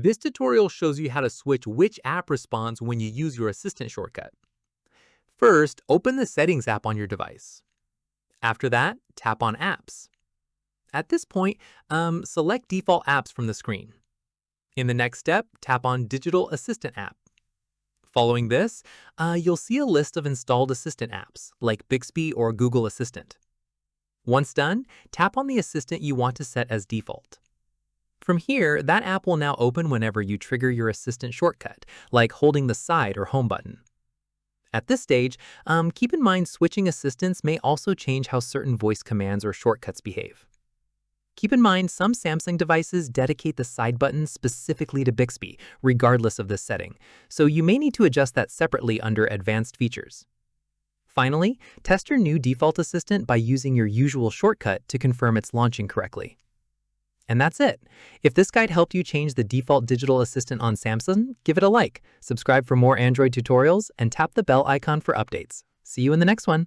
This tutorial shows you how to switch which app responds when you use your assistant shortcut. First, open the Settings app on your device. After that, tap on Apps. At this point, select Default Apps from the screen. In the next step, tap on Digital Assistant app. Following this, you'll see a list of installed assistant apps, like Bixby or Google Assistant. Once done, tap on the assistant you want to set as default. From here, that app will now open whenever you trigger your assistant shortcut, like holding the side or home button. At this stage, keep in mind switching assistants may also change how certain voice commands or shortcuts behave. Keep in mind some Samsung devices dedicate the side button specifically to Bixby, regardless of this setting, so you may need to adjust that separately under Advanced Features. Finally, test your new default assistant by using your usual shortcut to confirm it's launching correctly. And that's it. If this guide helped you change the default digital assistant on Samsung, give it a like, subscribe for more Android tutorials, and tap the bell icon for updates. See you in the next one.